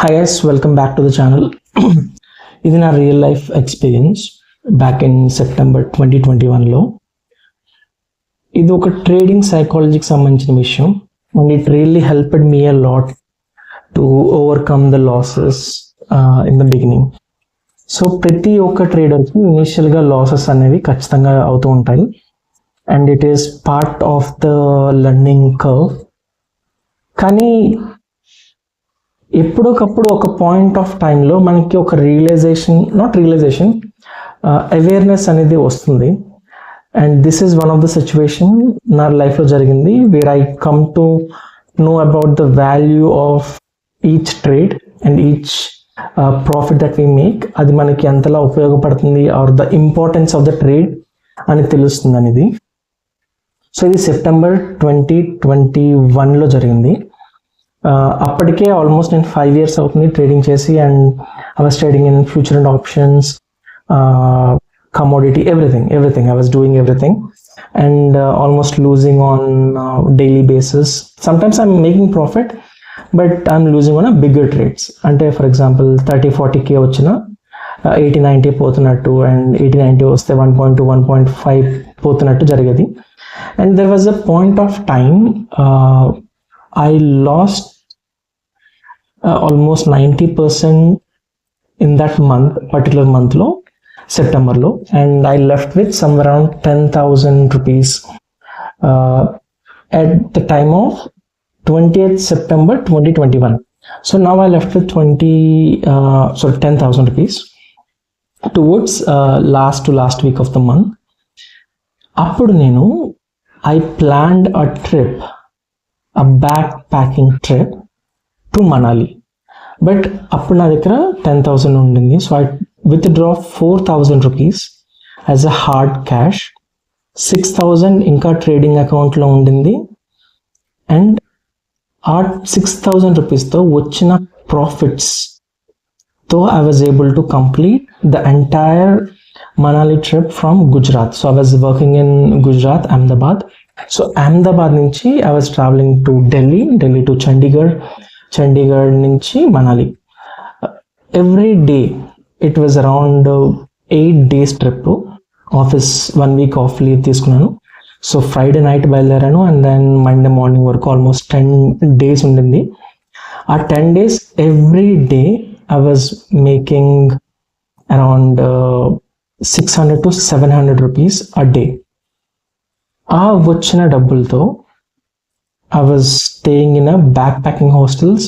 Hi guys, welcome back to the channel. ఇది నా real life experience back in September 2021లో. ఇది ఒక ట్రేడింగ్ సైకాలజీకి సంబంధించిన విషయం and it really helped me a lot to overcome the losses in the beginning. So ప్రతి ఒక్క ట్రేడర్కి ఇనిషియల్గా లాసెస్ అనేవి ఖచ్చితంగా అవుతూ ఉంటాయి and it is part of the learning curve. కానీ ఎప్పుడొకప్పుడు ఒక పాయింట్ ఆఫ్ టైంలో మనకి ఒక అవేర్నెస్ అనేది వస్తుంది. And this is one of the situation నా లైఫ్లో జరిగింది, where I come to know about the value of each trade and each profit that we make. అది మనకి ఎంతలా ఉపయోగపడుతుంది or the importance of the trade అని తెలుస్తుంది అనేది. సో ఇది సెప్టెంబర్ 2021లో జరిగింది. అప్పటికే ఆల్మోస్ట్ నేను 5 years అవుతుంది ట్రేడింగ్ చేసి, and I was trading in future and options, commodity, everything. I was doing everything and almost losing on daily basis. Sometimes I'm making profit, but I'm losing on a bigger trades. Ante for example 30-40k వచ్చిన 80-90 పోతున్నట్టు, and 80-90 వస్తే 1.2 1.5 పోతున్నట్టు జరిగేది. And there was a point of time I lost almost 90% in that particular month lo, September lo, and I left with somewhere around 10,000 rupees at the time of 20th September 2021. So now I left with 10,000 rupees towards last week of the month. Appudu nenu I planned a backpacking trip to Manali, but అప్పుడు నా దగ్గర 10,000 ఉండింది. So I withdraw 4,000 rupees as a hard cash, 6,000 ఇంకా trading అకౌంట్లో ఉండింది. And ఆ 6,000 రూపీస్తో వచ్చిన ప్రాఫిట్స్తో I was able to complete the entire Manali trip from Gujarat. So I was working in Gujarat, Ahmedabad. So Ahmedabad నుంచి I was traveling to Delhi to Chandigarh నుంచి Manali. Every day it was around 8 days trip. Office 1 week off leave తీసుకున్నాను. So Friday night బయలుదేరాను and then Monday morning వరకు almost 10 days ఉండింది. ఆ 10 days every day I was making around 600 to 700 rupees a day. ఆ వచ్చిన డబ్బులతో I was staying in a backpacking hostels.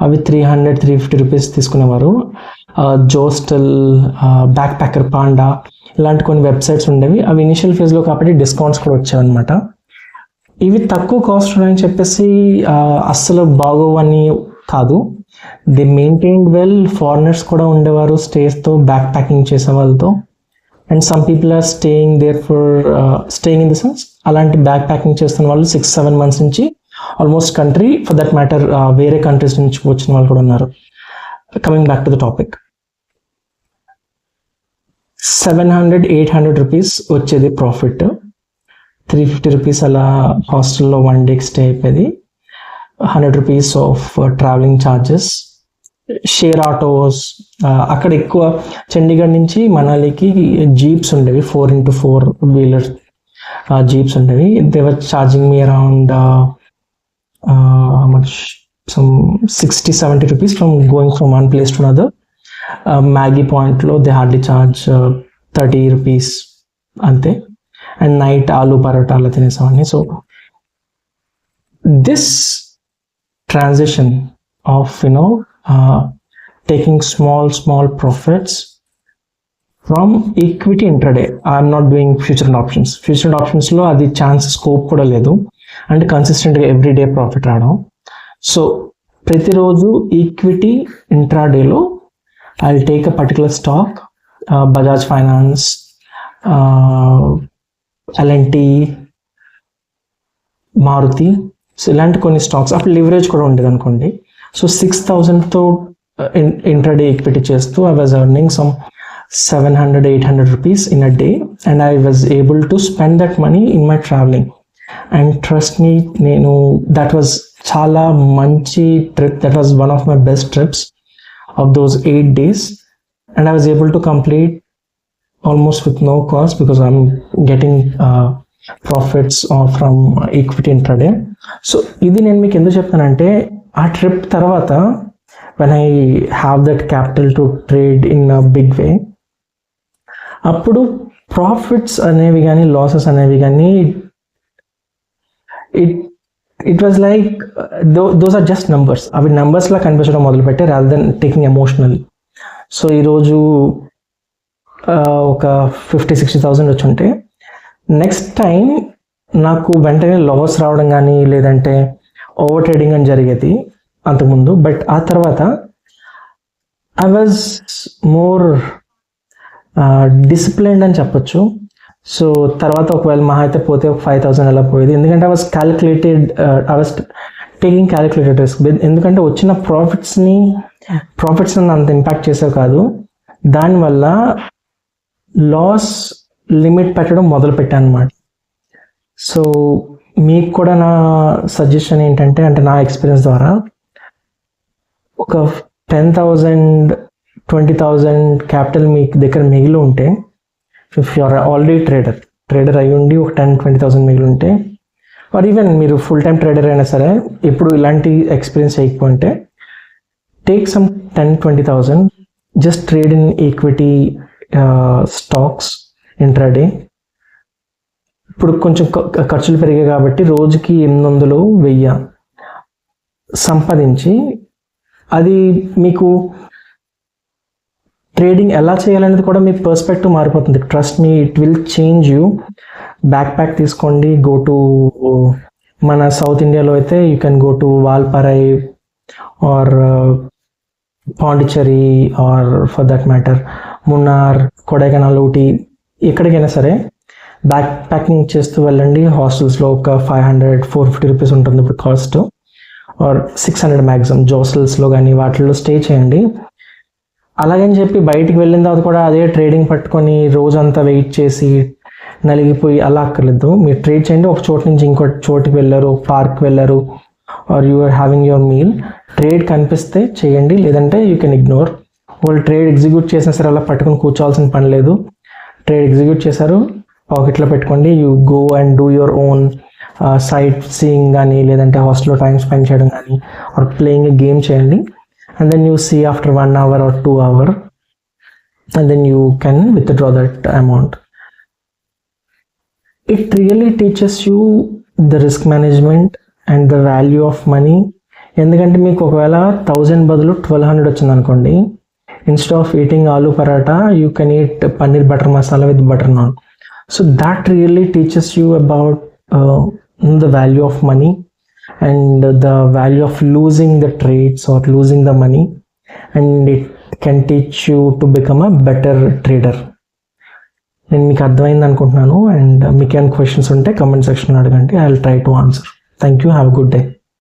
అవి 300-350 rupees తీసుకునేవారు. జోస్టల్, బ్యాక్ప్యాకర్ పాండా ఇలాంటి కొన్ని వెబ్సైట్స్ ఉండేవి. అవి ఇనిషియల్ ఫేజ్లో కాబట్టి డిస్కౌంట్స్ కూడా వచ్చాయన్నమాట. ఇవి తక్కువ కాస్ట్ ఉన్నాయని చెప్పేసి అస్సలు బాగోవని కాదు, దే మెయింటైన్ వెల్. ఫారినర్స్ కూడా ఉండేవారు స్టేస్తో, బ్యాక్ ప్యాకింగ్ చేసే వాళ్ళతో. And some people are staying there for staying in the sense అలాంటి బ్యాక్ ప్యాకింగ్ చేస్తున్న వాళ్ళు 6-7 months నుంచి almost country for that matter వేరే కంట్రీస్ నుంచి వచ్చిన వాళ్ళు కూడా ఉన్నారు. Coming back to the topic, 700-800 rupees వచ్చేది ప్రాఫిట్. 350 రూపీస్ అలా హాస్టల్లో 1 day స్టే అయిపోయేది. 100 rupees of travelling charges, share autos. అక్కడ ఎక్కువ చండీగఢ్ నుంచి మనాలికి జీప్స్ ఉండేవి, 4x4 wheeler జీప్స్ ఉండేవి. They were charging me around some 60-70 rupees from going from one place to another. Maggi పాయింట్లో దే హార్డ్లీ ఛార్జ్ 30 rupees అంతే. And night aloo paratha అలా తినేసామని. So this transition of taking small profits from equity intraday. I'm not doing future and options లో అది chance scope కూడా లేదు, అంటే కన్సిస్టెంట్గా ఎవ్రీడే ప్రాఫిట్ రావడం. సో ప్రతిరోజు ఈక్విటీ ఇంట్రాడేలో I will take a particular stock, Bajaj Finance, L&T, Maruti. So ఇలాంటి కొన్ని స్టాక్స్. అప్పుడు లివరేజ్ కూడా ఉండేది అనుకోండి. సో 6,000తో ఇంట్రాడే ఈక్విటీ చేస్తూ I was earning some 700-800 rupees in a day, and I was able to spend that money in my traveling. And trust me, that was చాలా మంచి trip. That was one of my best trips. of those 8 days, and I was able to complete almost with no cost because I'm getting profits from equity intraday. So ఇది నేను మీకు ఎందుకు చెప్తానంటే ఆ trip తర్వాత when I have that capital to trade in a big way, అప్పుడు profits అనేవి కానీ లాసెస్ అనేవి కానీ it was like those are just numbers. అవి నంబర్స్లా కనిపించడం మొదలుపెట్టే rather than taking emotional. So ఈరోజు ఒక 50,000-60,000 వచ్చి ఉంటే నెక్స్ట్ టైం నాకు వెంటనే లాస్ రావడం కానీ లేదంటే ఓవర్ ట్రేడింగ్ అని జరిగేది అంతకుముందు. బట్ ఆ తర్వాత ఐ వాజ్ మోర్ డిసిప్లైన్డ్ అని చెప్పొచ్చు. సో తర్వాత ఒకవేళ మహా అయితే పోతే ఒక 5,000 అలా పోయేది, ఎందుకంటే I was taking calculated risk. ఎందుకంటే వచ్చిన ప్రాఫిట్స్ అంత ఇంపాక్ట్ చేసేవి కాదు. దానివల్ల లాస్ లిమిట్ పెట్టడం మొదలు పెట్టాను అనమాట. సో మీకు కూడా నా సజెషన్ ఏంటంటే, అంటే నా ఎక్స్పీరియన్స్ ద్వారా ఒక 10,000 20,000 క్యాపిటల్ మీ దగ్గర మిగిలి ఉంటే, if you are already trader అయ్యి ఉండి ఒక 10,000-20,000 మిగిలి ఉంటే, ఆర్ ఈవెన్ మీరు ఫుల్ టైం ట్రేడర్ అయినా సరే ఇప్పుడు ఇలాంటి ఎక్స్పీరియన్స్ చేయకపోతే take some 10,000-20,000, just trade in equity stocks intraday. ఇప్పుడు కొంచెం ఖర్చులు పెరిగాయి కాబట్టి రోజుకి 800-1000 సంపాదించి, అది మీకు ట్రేడింగ్ ఎలా చేయాలనేది కూడా మీ పర్స్పెక్టివ్ మారిపోతుంది. Trust me, it will change you. Backpack తీసుకోండి, గో టు మన సౌత్ ఇండియాలో అయితే you can go to Valparai or Pondicherry or for that matter Munnar, Kodaikanal, Ooty, ఎక్కడికైనా సరే బ్యాక్ ప్యాకింగ్ చేస్తూ వెళ్ళండి. హాస్టల్స్లో ఒక 500-450 రూపీస్ ఉంటుంది ఇప్పుడు కాస్ట్, ఆర్ 600 మ్యాక్సిమం. జోసల్స్లో కానీ వాటిల్లో స్టే చేయండి. అలాగని చెప్పి బయటికి వెళ్ళిన తర్వాత కూడా అదే ట్రేడింగ్ పట్టుకొని రోజంతా వెయిట్ చేసి నలిగిపోయి అలా అక్కర్లేదు. మీరు ట్రేడ్ చేయండి, ఒక చోటు నుంచి ఇంకో చోటుకి వెళ్ళారు, పార్క్ వెళ్ళారు, or you are having your meal, trade కనిపిస్తే చేయండి, లేదంటే యూ కెన్ ఇగ్నోర్. వాళ్ళు ట్రేడ్ ఎగ్జిక్యూట్ చేసినా సరే అలా పట్టుకొని కూర్చోవాల్సిన పని లేదు. ట్రేడ్ ఎగ్జిక్యూట్ చేశారు, పాకెట్లో పెట్టుకోండి, you go and do your own sight seeing కానీ లేదంటే హాస్టల్లో టైం స్పెండ్ చేయడం కానీ ఆర్ ప్లేయింగ్ ఎ గేమ్ చేయండి. And then you see after 1 hour or 2 hours, and then you can withdraw that amount. It really teaches you the risk management and the value of money. ఎందుకంటే మీకు ఒకవేళ 1000 బదులు 1200 వచ్చింది అనుకోండి, instead of eating aloo paratha you can eat paneer butter masala with butter non. So that really teaches you about the value of money and the value of losing the trades or losing the money, and it can teach you to become a better trader. నేను మీకు అర్థమైంది అనుకుంటున్నాను. And మీకు ఏమైనా questions ఉంటే comment సెక్షన్లో అడగండి, I will try to answer. Thank you, have a good day.